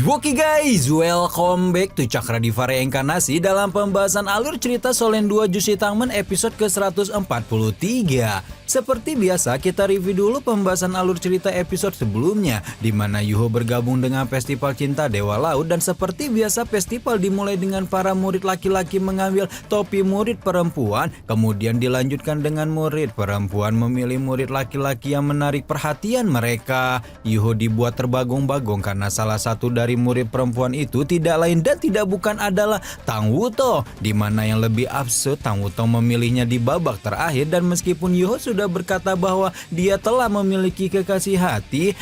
Oke guys, welcome back to Cakra Diva Reinkarnasi dalam pembahasan alur cerita Solen 2 Jushi Tangmen episode ke-143. Seperti biasa, kita review dulu pembahasan alur cerita episode sebelumnya, di mana Yuho bergabung dengan Festival Cinta Dewa Laut, dan seperti biasa festival dimulai dengan para murid laki-laki mengambil topi murid perempuan, kemudian dilanjutkan dengan murid perempuan memilih murid laki-laki yang menarik perhatian mereka. Yuho dibuat terbagong-bagong karena salah satu dari murid perempuan itu tidak lain dan tidak bukan adalah Tang Wuto, di mana yang lebih absurd, Tang Wuto memilihnya di babak terakhir, dan meskipun Yuho sudah berkata bahwa dia telah memiliki kekasih hati,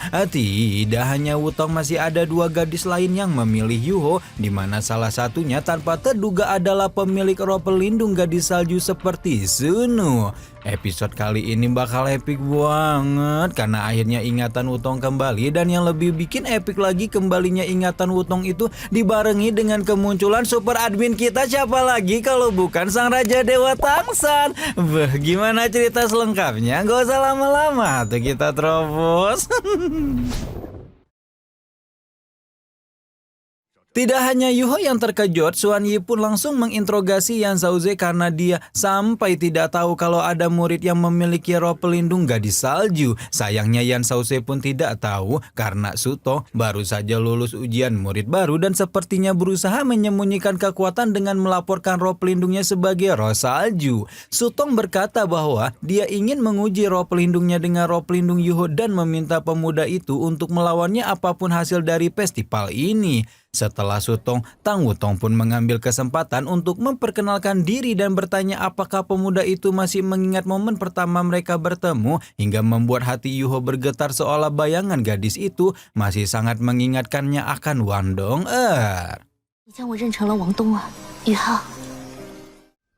tidak hanya Wutong, masih ada dua gadis lain yang memilih Yuho, di mana salah satunya tanpa terduga adalah pemilik roh pelindung gadis salju seperti Sunu. Episode kali ini bakal epic banget karena akhirnya ingatan Wutong kembali, dan yang lebih bikin epic lagi, kembalinya ingatan Wutong itu dibarengi dengan kemunculan super admin kita, siapa lagi kalau bukan sang Raja Dewa Tangsan. Gimana cerita selengkapnya? Gak usah lama-lama, tuh kita terobos. Tidak hanya Yuho yang terkejut, Xuan Yi pun langsung menginterogasi Yan Zhaoze karena dia sampai tidak tahu kalau ada murid yang memiliki roh pelindung gadis salju. Sayangnya Yan Zhaoze pun tidak tahu karena Suto baru saja lulus ujian murid baru dan sepertinya berusaha menyembunyikan kekuatan dengan melaporkan roh pelindungnya sebagai roh salju. Sutong berkata bahwa dia ingin menguji roh pelindungnya dengan roh pelindung Yuho dan meminta pemuda itu untuk melawannya apapun hasil dari festival ini. Setelah Sutong, Tang Wutong pun mengambil kesempatan untuk memperkenalkan diri dan bertanya apakah pemuda itu masih mengingat momen pertama mereka bertemu, hingga membuat hati Yuho bergetar seolah bayangan gadis itu masih sangat mengingatkannya akan Wang Dong'er.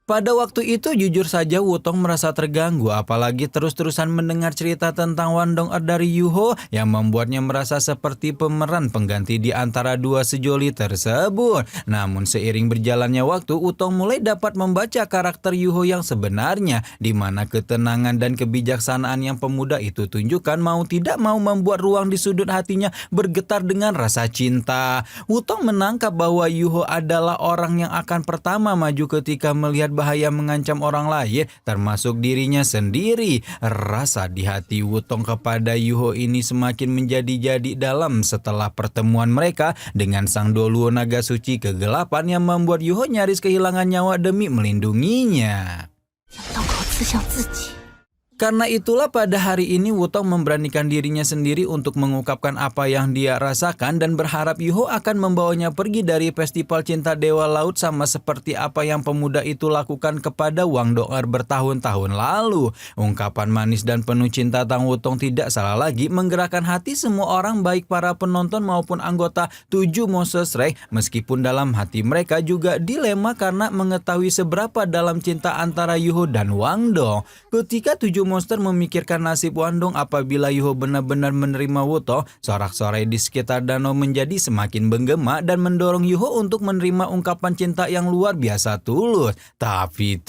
Pada waktu itu jujur saja Wutong merasa terganggu, apalagi terus-terusan mendengar cerita tentang Wang Dong'er dari Yuho yang membuatnya merasa seperti pemeran pengganti di antara dua sejoli tersebut. Namun seiring berjalannya waktu, Wutong mulai dapat membaca karakter Yuho yang sebenarnya, di mana ketenangan dan kebijaksanaan yang pemuda itu tunjukkan mau tidak mau membuat ruang di sudut hatinya bergetar dengan rasa cinta. Wutong menangkap bahwa Yuho adalah orang yang akan pertama maju ketika melihat bahaya mengancam orang lain, termasuk dirinya sendiri. Rasa di hati Wutong kepada Yuho ini semakin menjadi-jadi dalam setelah pertemuan mereka dengan sang Doluo Naga Suci Kegelapan yang membuat Yuho nyaris kehilangan nyawa demi melindunginya. Karena itulah pada hari ini Wutong memberanikan dirinya sendiri untuk mengungkapkan apa yang dia rasakan dan berharap Yuho akan membawanya pergi dari Festival Cinta Dewa Laut sama seperti apa yang pemuda itu lakukan kepada Wang Dong'er bertahun-tahun lalu. Ungkapan manis dan penuh cinta Tang Wutong tidak salah lagi menggerakkan hati semua orang, baik para penonton maupun anggota 7 Monsters Reich, meskipun dalam hati mereka juga dilema karena mengetahui seberapa dalam cinta antara Yuho dan Wang Dong. Ketika 7 monster memikirkan nasib Wang Dong apabila Yuho benar-benar menerima Wutong, sorak-sorai di sekitar danau menjadi semakin menggema dan mendorong Yuho untuk menerima ungkapan cinta yang luar biasa tulus. Tapi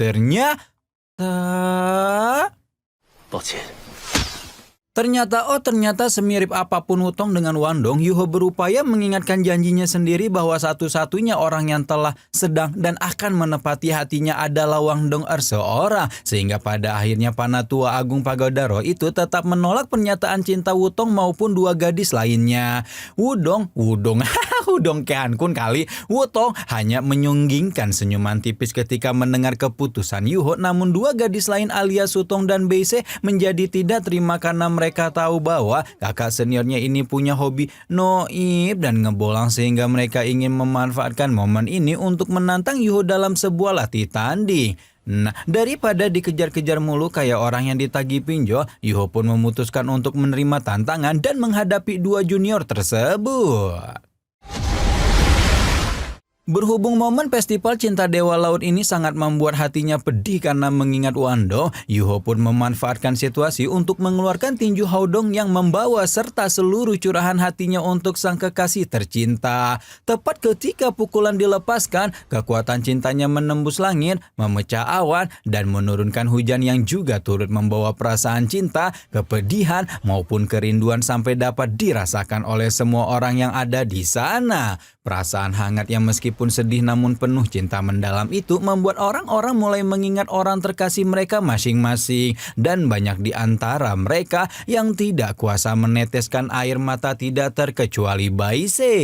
Ternyata semirip apapun Wutong dengan Wang Dong, Yuho berupaya mengingatkan janjinya sendiri bahwa satu-satunya orang yang telah, sedang, dan akan menepati hatinya adalah Wang Dong'er seorang. Sehingga pada akhirnya Panatua Agung Pagoda Roh itu tetap menolak pernyataan cinta Wutong maupun dua gadis lainnya. Wudong Keankun kali. Wutong hanya menyunggingkan senyuman tipis ketika mendengar keputusan Yuho, namun dua gadis lain alias Sutong dan Beise menjadi tidak terima karena mereka tahu bahwa kakak seniornya ini punya hobi noib dan ngebolang, sehingga mereka ingin memanfaatkan momen ini untuk menantang Yuho dalam sebuah latih tanding. Nah, daripada dikejar-kejar mulu kayak orang yang ditagih pinjol, Yuho pun memutuskan untuk menerima tantangan dan menghadapi dua junior tersebut. Berhubung momen festival cinta Dewa Laut ini sangat membuat hatinya pedih karena mengingat Wando, Yuho pun memanfaatkan situasi untuk mengeluarkan tinju Haodong yang membawa serta seluruh curahan hatinya untuk sang kekasih tercinta. Tepat ketika pukulan dilepaskan, kekuatan cintanya menembus langit, memecah awan, dan menurunkan hujan yang juga turut membawa perasaan cinta, kepedihan, maupun kerinduan sampai dapat dirasakan oleh semua orang yang ada di sana. Perasaan hangat yang meskipun sedih namun penuh cinta mendalam itu membuat orang-orang mulai mengingat orang terkasih mereka masing-masing. Dan banyak di antara mereka yang tidak kuasa meneteskan air mata tidak terkecuali Baise.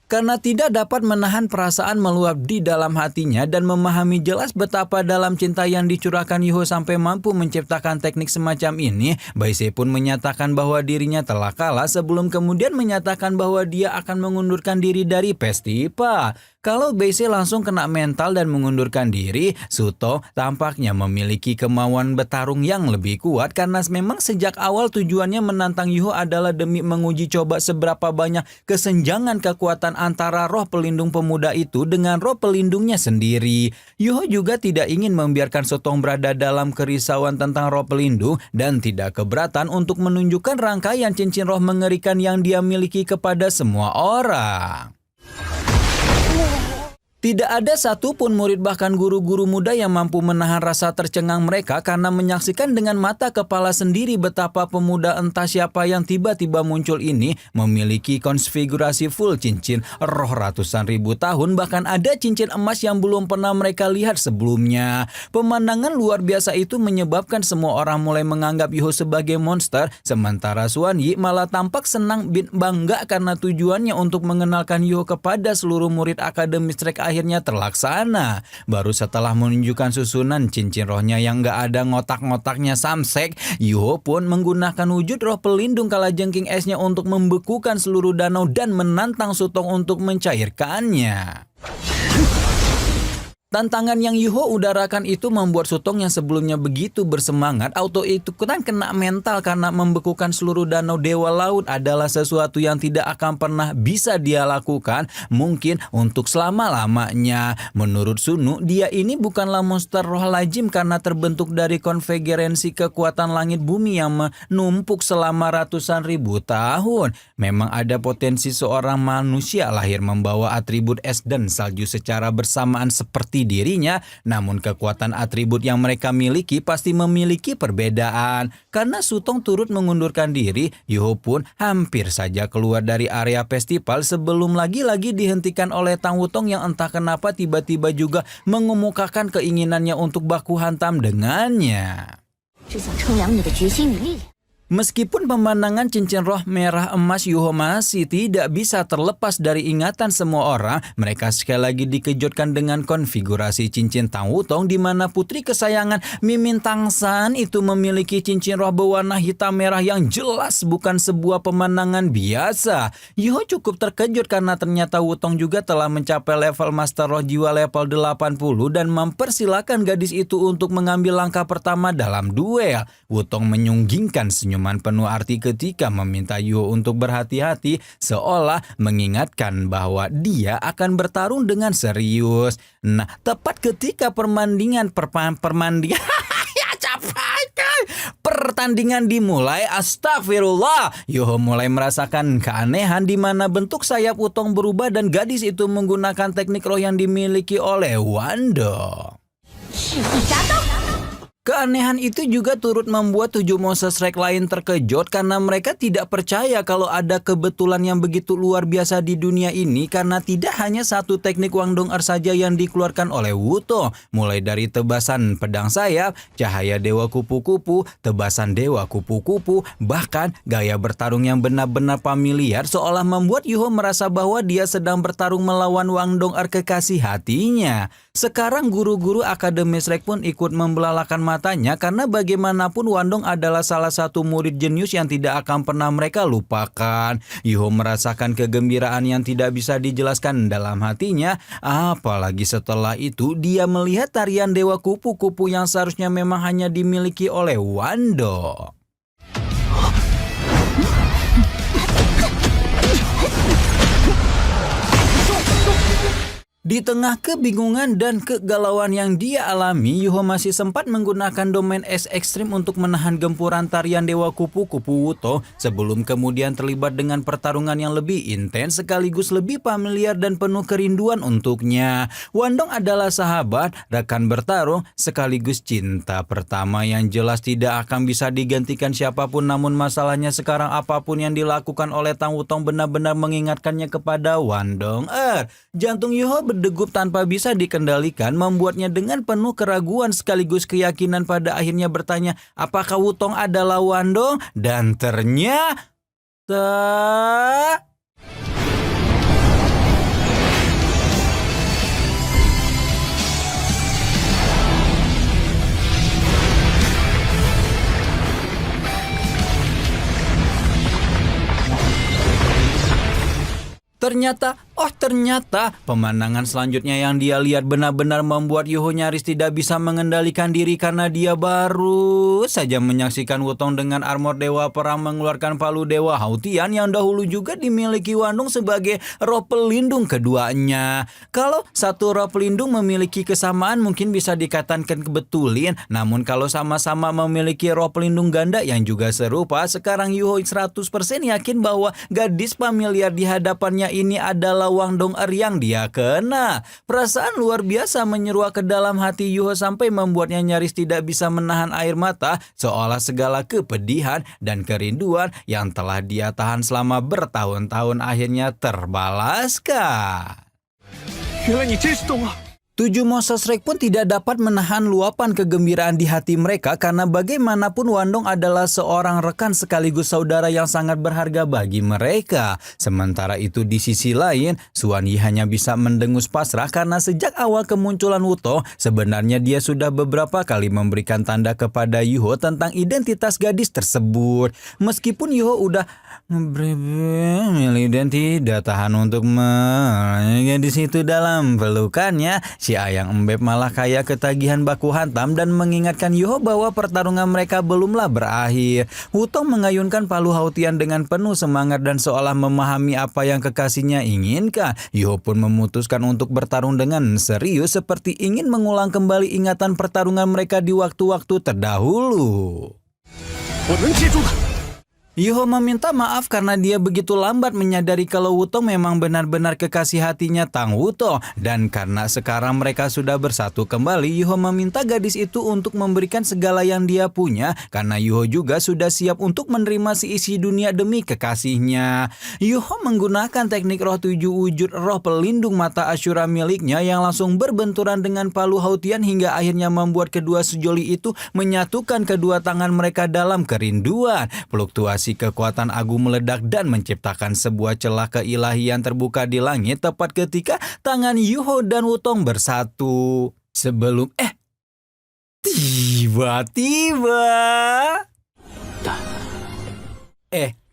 Karena tidak dapat menahan perasaan meluap di dalam hatinya dan memahami jelas betapa dalam cinta yang dicurahkan Yuho sampai mampu menciptakan teknik semacam ini, Baise pun menyatakan bahwa dirinya telah kalah sebelum kemudian menyatakan bahwa dia akan mengundurkan diri dari festival. Kalau Baise langsung kena mental dan mengundurkan diri, Suto tampaknya memiliki kemauan bertarung yang lebih kuat karena memang sejak awal tujuannya menantang Yuho adalah demi menguji coba seberapa banyak kesenjangan kekuatan antara roh pelindung pemuda itu dengan roh pelindungnya sendiri. Yuho juga tidak ingin membiarkan Sotong berada dalam kerisauan tentang roh pelindung dan tidak keberatan untuk menunjukkan rangkaian cincin roh mengerikan yang dia miliki kepada semua orang. Tidak ada satupun murid bahkan guru-guru muda yang mampu menahan rasa tercengang mereka karena menyaksikan dengan mata kepala sendiri betapa pemuda entah siapa yang tiba-tiba muncul ini memiliki konfigurasi full cincin roh ratusan ribu tahun, bahkan ada cincin emas yang belum pernah mereka lihat sebelumnya. Pemandangan luar biasa itu menyebabkan semua orang mulai menganggap Yuho sebagai monster, sementara Suan Yi malah tampak senang bin bangga karena tujuannya untuk mengenalkan Yuho kepada seluruh murid Akademi Strike akhirnya terlaksana. Baru setelah menunjukkan susunan cincin rohnya yang gak ada ngotak-ngotaknya samsek, Yuho pun menggunakan wujud roh pelindung kalajengking esnya untuk membekukan seluruh danau dan menantang Sutong untuk mencairkannya. Tantangan yang Yuho udarakan itu membuat Sutong yang sebelumnya begitu bersemangat auto-ikutan kena mental karena membekukan seluruh danau Dewa Laut adalah sesuatu yang tidak akan pernah bisa dia lakukan mungkin untuk selama-lamanya. Menurut Sunu, dia ini bukanlah monster roh lazim karena terbentuk dari konfigurasi kekuatan langit bumi yang menumpuk selama ratusan ribu tahun. Memang ada potensi seorang manusia lahir membawa atribut es dan salju secara bersamaan seperti dirinya, namun kekuatan atribut yang mereka miliki pasti memiliki perbedaan. Karena Sutong turut mengundurkan diri, Yuho pun hampir saja keluar dari area festival sebelum lagi-lagi dihentikan oleh Tang Wutong yang entah kenapa tiba-tiba juga mengemukakan keinginannya untuk baku hantam dengannya. Meskipun pemandangan cincin roh merah emas Yuho masih tidak bisa terlepas dari ingatan semua orang, mereka sekali lagi dikejutkan dengan konfigurasi cincin Tang Wutong di mana putri kesayangan Mimin Tangsan itu memiliki cincin roh berwarna hitam merah yang jelas bukan sebuah pemandangan biasa. Yuho cukup terkejut karena ternyata Wutong juga telah mencapai level Master Roh Jiwa level 80 dan mempersilahkan gadis itu untuk mengambil langkah pertama dalam duel. Wutong menyunggingkan senyum penuh arti ketika meminta Yuho untuk berhati-hati, seolah mengingatkan bahwa dia akan bertarung dengan serius. Nah, tepat ketika pertandingan dimulai, astagfirullah, Yuho mulai merasakan keanehan di mana bentuk sayap Wutong berubah dan gadis itu menggunakan teknik roh yang dimiliki oleh Wando. Keanehan itu juga turut membuat 7 monster strike lain terkejut karena mereka tidak percaya kalau ada kebetulan yang begitu luar biasa di dunia ini karena tidak hanya satu teknik Wang Dong Er saja yang dikeluarkan oleh Wutong, mulai dari tebasan pedang sayap, cahaya dewa kupu-kupu, tebasan dewa kupu-kupu, bahkan gaya bertarung yang benar-benar familiar seolah membuat Yuho merasa bahwa dia sedang bertarung melawan Wang Dong Er kekasih hatinya. Sekarang guru-guru Akademi Strike pun ikut membelalakan matanya karena bagaimanapun Wandong adalah salah satu murid jenius yang tidak akan pernah mereka lupakan. Yuho merasakan kegembiraan yang tidak bisa dijelaskan dalam hatinya, apalagi setelah itu dia melihat tarian dewa kupu-kupu yang seharusnya memang hanya dimiliki oleh Wando. Di tengah kebingungan dan kegalauan yang dia alami, Yuho masih sempat menggunakan domain es ekstrim untuk menahan gempuran tarian Dewa Kupu-Kupu Wuto sebelum kemudian terlibat dengan pertarungan yang lebih intens sekaligus lebih familiar dan penuh kerinduan untuknya. Wandong adalah sahabat, rekan bertarung, sekaligus cinta pertama yang jelas tidak akan bisa digantikan siapapun, namun masalahnya sekarang apapun yang dilakukan oleh Tang Wutong benar-benar mengingatkannya kepada Wandong. Jantung Yuho berdegup tanpa bisa dikendalikan, membuatnya dengan penuh keraguan sekaligus keyakinan pada akhirnya bertanya apakah Wutong adalah Wandong, dan ternyata... Ternyata pemandangan selanjutnya yang dia lihat benar-benar membuat Yuho nyaris tidak bisa mengendalikan diri karena dia baru saja menyaksikan Wutong dengan armor Dewa Perang mengeluarkan palu Dewa Hautian yang dahulu juga dimiliki Wandong sebagai roh pelindung keduanya. Kalau satu roh pelindung memiliki kesamaan mungkin bisa dikatakan kebetulin, namun kalau sama-sama memiliki roh pelindung ganda yang juga serupa, sekarang Yuho 100% yakin bahwa gadis familiar di hadapannya ini adalah Wandong yang dia kenal. Perasaan luar biasa menyeruak ke dalam hati Yuho sampai membuatnya nyaris tidak bisa menahan air mata, seolah segala kepedihan dan kerinduan yang telah dia tahan selama bertahun-tahun akhirnya terbalaskan. 原来你真是懂啊！ Tujuh Monster Strike pun tidak dapat menahan luapan kegembiraan di hati mereka karena bagaimanapun Wandong adalah seorang rekan sekaligus saudara yang sangat berharga bagi mereka. Sementara itu di sisi lain, Xuan Yi hanya bisa mendengus pasrah karena sejak awal kemunculan Wuto, sebenarnya dia sudah beberapa kali memberikan tanda kepada Yuho tentang identitas gadis tersebut. Meskipun Yuho udah milih dan tidak tahan untuk gadis itu dalam pelukannya, si ayang embeb malah kayak ketagihan baku hantam dan mengingatkan Yuho bahwa pertarungan mereka belumlah berakhir. Wutong mengayunkan palu Hautian dengan penuh semangat dan seolah memahami apa yang kekasihnya inginkan. Yuho pun memutuskan untuk bertarung dengan serius seperti ingin mengulang kembali ingatan pertarungan mereka di waktu-waktu terdahulu. 我能接住他。 Yuho meminta maaf karena dia begitu lambat menyadari kalau Wutong memang benar-benar kekasih hatinya Tang Wutong. Dan karena sekarang mereka sudah bersatu kembali, Yuho meminta gadis itu untuk memberikan segala yang dia punya karena Yuho juga sudah siap untuk menerima seisi dunia demi kekasihnya. Yuho menggunakan teknik roh 7 wujud roh pelindung mata Ashura miliknya yang langsung berbenturan dengan palu Hautian hingga akhirnya membuat kedua sejoli itu menyatukan kedua tangan mereka dalam kerinduan. Fluktuasi kekuatan agung meledak dan menciptakan sebuah celah keilahian terbuka di langit tepat ketika tangan Yuho dan Wutong bersatu. Sebelum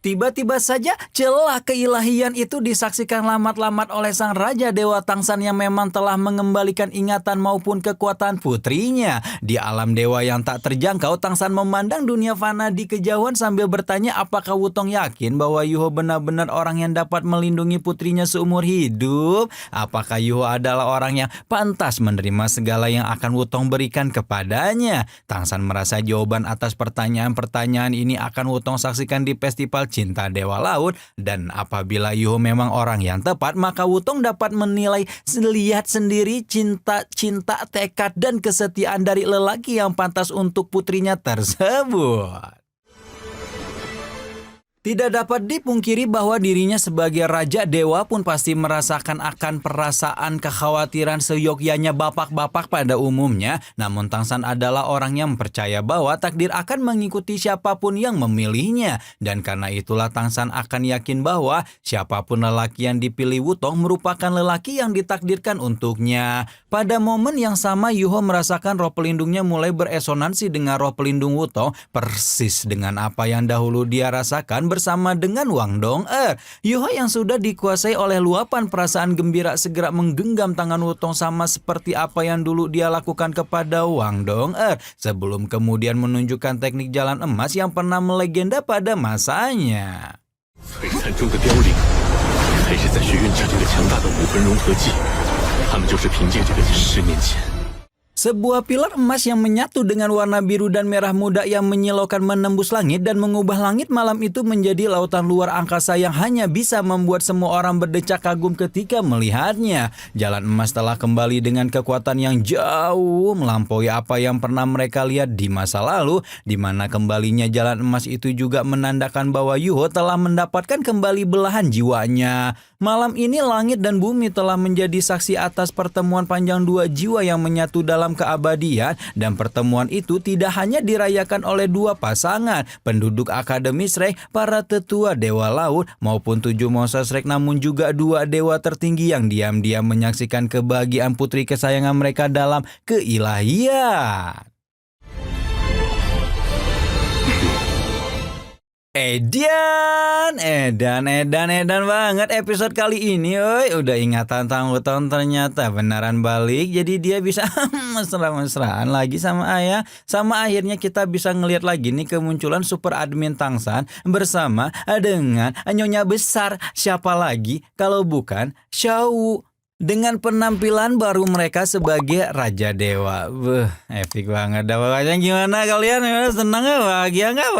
tiba-tiba saja celah keilahian itu disaksikan lamat-lamat oleh sang Raja Dewa Tangsan yang memang telah mengembalikan ingatan maupun kekuatan putrinya. Di alam dewa yang tak terjangkau, Tangsan memandang dunia fana di kejauhan sambil bertanya apakah Wutong yakin bahwa Yuho benar-benar orang yang dapat melindungi putrinya seumur hidup? Apakah Yuho adalah orang yang pantas menerima segala yang akan Wutong berikan kepadanya? Tangsan merasa jawaban atas pertanyaan-pertanyaan ini akan Wutong saksikan di festival Cinta Dewa Laut, dan apabila Yuho memang orang yang tepat, maka Wutong dapat menilai lihat sendiri cinta, tekad, dan kesetiaan dari lelaki yang pantas untuk putrinya tersebut. Tidak dapat dipungkiri bahwa dirinya sebagai Raja Dewa pun pasti merasakan akan perasaan kekhawatiran seyogyanya bapak-bapak pada umumnya. Namun Tangsan adalah orang yang percaya bahwa takdir akan mengikuti siapapun yang memilihnya. Dan karena itulah Tangsan akan yakin bahwa siapapun lelaki yang dipilih Wutong merupakan lelaki yang ditakdirkan untuknya. Pada momen yang sama, Yuho merasakan roh pelindungnya mulai beresonansi dengan roh pelindung Wutong, persis dengan apa yang dahulu dia rasakan bersama dengan Wandong. Yuho yang sudah dikuasai oleh luapan perasaan gembira segera menggenggam tangan Wutong sama seperti apa yang dulu dia lakukan kepada Wandong sebelum kemudian menunjukkan teknik jalan emas yang pernah melegenda pada masanya. 璀璨中的凋零，还是在学院制定的强大的武魂融合技，他们就是凭借这个10年前。 Sebuah pilar emas yang menyatu dengan warna biru dan merah muda yang menyilaukan menembus langit dan mengubah langit malam itu menjadi lautan luar angkasa yang hanya bisa membuat semua orang berdecak kagum ketika melihatnya. Jalan emas telah kembali dengan kekuatan yang jauh melampaui apa yang pernah mereka lihat di masa lalu, di mana kembalinya jalan emas itu juga menandakan bahwa Yuho telah mendapatkan kembali belahan jiwanya. Malam ini langit dan bumi telah menjadi saksi atas pertemuan panjang dua jiwa yang menyatu dalam keabadian, dan pertemuan itu tidak hanya dirayakan oleh dua pasangan penduduk Akademi Shrek, para tetua Dewa Laut maupun 7 monster Shrek, namun juga dua dewa tertinggi yang diam-diam menyaksikan kebahagiaan putri kesayangan mereka dalam keilahian. Edan banget episode kali ini, oi. Udah ingatan tahun ternyata beneran balik, jadi dia bisa mesra-mesraan lagi sama ayah. Sama akhirnya kita bisa ngelihat lagi nih kemunculan super admin Tangsan bersama dengan nyonya besar. Siapa lagi kalau bukan Xiao, dengan penampilan baru mereka sebagai Raja Dewa. Epic banget. Pokoknya gimana kalian? Senang gak? Bahagia gak?